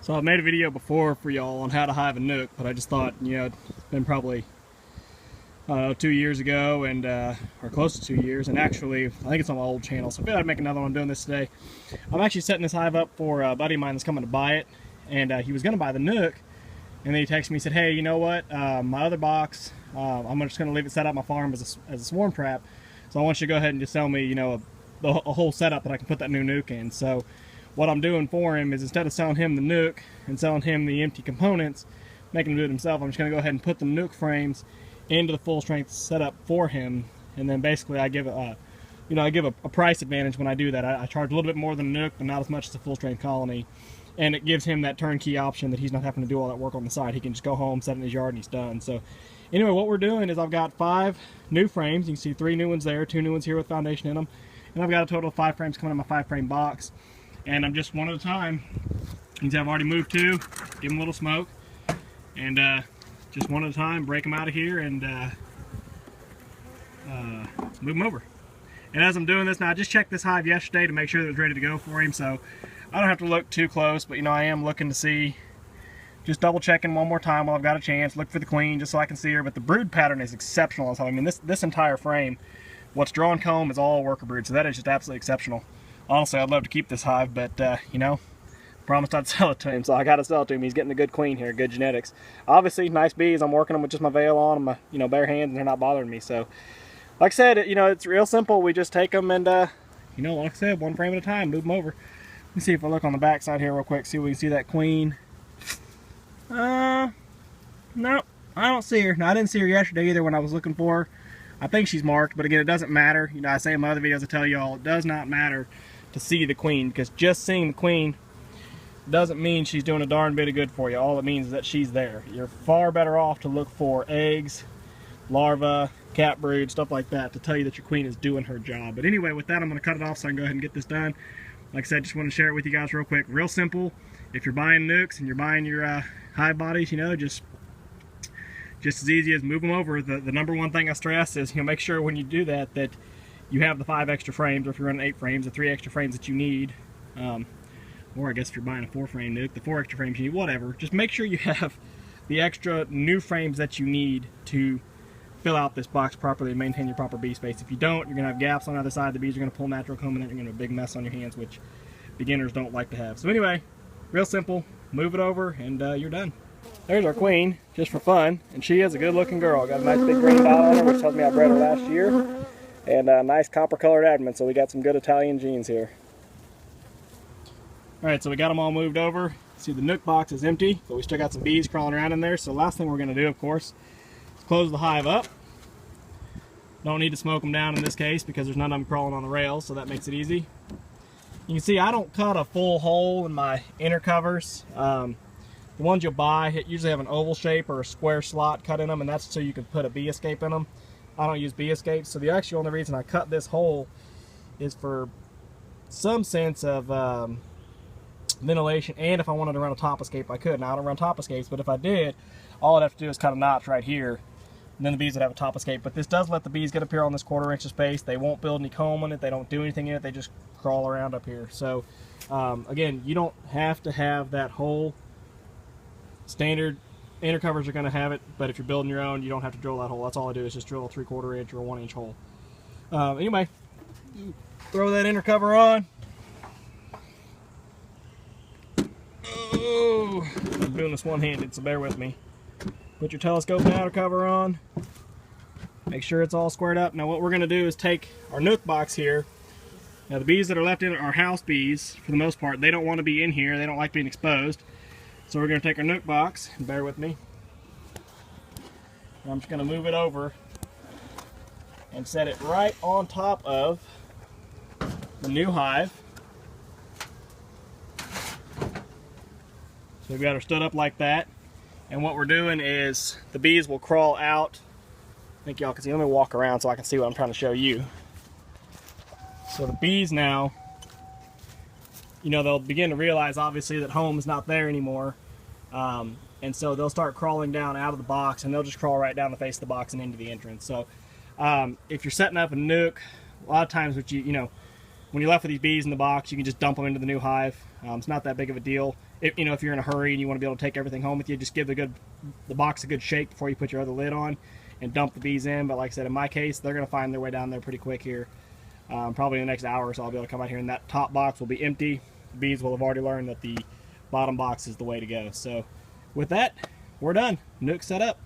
So I've made a video before for y'all on how to hive a nuc, but I just thought, you know, it's been probably, I don't know, 2 years ago, and or close to 2 years, and actually, I think it's on my old channel, so I figured I'd make another one doing this today. I'm actually setting this hive up for a buddy of mine that's coming to buy it, and he was going to buy the nuc, and then he texted me and said, hey, you know what, my other box, I'm just going to leave it set up my farm as a swarm trap, so I want you to go ahead and just sell me, you know, a whole setup that I can put that new nuc in. So what I'm doing for him is, instead of selling him the nuc and selling him the empty components, making him do it himself, I'm just going to go ahead and put the nuc frames into the full strength setup for him, and then basically I give a price advantage when I do that. I charge a little bit more than a nuc, but not as much as a full strength colony, and it gives him that turnkey option that he's not having to do all that work on the side. He can just go home, set it in his yard, and he's done. So anyway, what we're doing is I've got 5 new frames. You can see 3 new ones there, 2 new ones here with foundation in them, and I've got a total of 5 frames coming in my 5-frame box. And I'm just one at a time. You can see I've already moved 2, give them a little smoke, and just one at a time, break them out of here and move them over. And as I'm doing this now, I just checked this hive yesterday to make sure that it was ready to go for him, so I don't have to look too close, but you know, I am looking to see, just double checking one more time while I've got a chance, look for the queen just so I can see her. But the brood pattern is exceptional. I mean, this entire frame, what's drawn comb is all worker brood, so that is just absolutely exceptional. Honestly, I'd love to keep this hive, but you know, promised I'd sell it to him, so I got to sell it to him. He's getting a good queen here, good genetics. Obviously, nice bees. I'm working them with just my veil on, and my bare hands, and they're not bothering me. So, like I said, you know, it's real simple. We just take them and, you know, like I said, 1 frame at a time, move them over. Let me see if I look on the back side here real quick, see if we can see that queen. No, I don't see her. Now, I didn't see her yesterday either when I was looking for her. I think she's marked, but again, it doesn't matter. You know, I say in my other videos, I tell y'all, it does not matter to see the queen, because just seeing the queen doesn't mean she's doing a darn bit of good for you. All it means is that she's there. You're far better off to look for eggs, larvae, cat brood, stuff like that, to tell you that your queen is doing her job. But anyway, with that, I'm going to cut it off so I can go ahead and get this done. Like I said, just want to share it with you guys real quick. Real simple. If you're buying nucs and you're buying your hive bodies, you know, just as easy as move them over. The number one thing I stress is, you know, make sure when you do that you have the 5 extra frames, or if you're running 8 frames, the 3 extra frames that you need. Or I guess if you're buying a 4-frame nuc, the 4 extra frames you need, whatever. Just make sure you have the extra new frames that you need to fill out this box properly and maintain your proper bee space. If you don't, you're going to have gaps on either side. The bees are going to pull natural comb, and then you're going to have a big mess on your hands, which beginners don't like to have. So anyway, real simple. Move it over, and you're done. There's our queen, just for fun, and she is a good-looking girl. Got a nice big green dot on her, which tells me I bred her last year, and a nice copper-colored abdomen, so we got some good Italian genes here. Alright, so we got them all moved over. See, the nuc box is empty, but we still got some bees crawling around in there. So the last thing we're going to do, of course, is close the hive up. Don't need to smoke them down in this case because there's none of them crawling on the rails, so that makes it easy. You can see I don't cut a full hole in my inner covers. The ones you'll buy usually have an oval shape or a square slot cut in them, and that's so you can put a bee escape in them. I don't use bee escapes, so the actual only reason I cut this hole is for some sense of ventilation, and if I wanted to run a top escape, I could. Now, I don't run top escapes, but if I did, all I'd have to do is cut a notch right here, and then the bees would have a top escape. But this does let the bees get up here on this 1/4 inch of space. They won't build any comb on it. They don't do anything in it. They just crawl around up here. So, again, you don't have to have that hole. Standard inner covers are going to have it, but if you're building your own, you don't have to drill that hole. That's all I do is just drill a 3/4 inch or a 1 inch hole. Anyway, throw that inner cover on. Oh, I'm doing this one-handed, so bear with me. Put your telescope and outer cover on. Make sure it's all squared up. Now what we're going to do is take our nuc box here. Now the bees that are left in it are house bees for the most part. They don't want to be in here. They don't like being exposed. So we're going to take our nuc box, and bear with me. And I'm just going to move it over and set it right on top of the new hive. So we've got her stood up like that, and what we're doing is the bees will crawl out. I think y'all can see. Let me walk around so I can see what I'm trying to show you. So the bees now, you know, they'll begin to realize obviously that home is not there anymore, and so they'll start crawling down out of the box, and they'll just crawl right down the face of the box and into the entrance. So if you're setting up a nuc, a lot of times you know, when you're left with these bees in the box, you can just dump them into the new hive. It's not that big of a deal. if you're in a hurry and you want to be able to take everything home with you, just give the box a good shake before you put your other lid on and dump the bees in. But like I said, in my case, they're going to find their way down there pretty quick here. Probably in the next hour or so I'll be able to come out here and that top box will be empty. The bees will have already learned that the bottom box is the way to go. So with that, we're done. Nuc set up.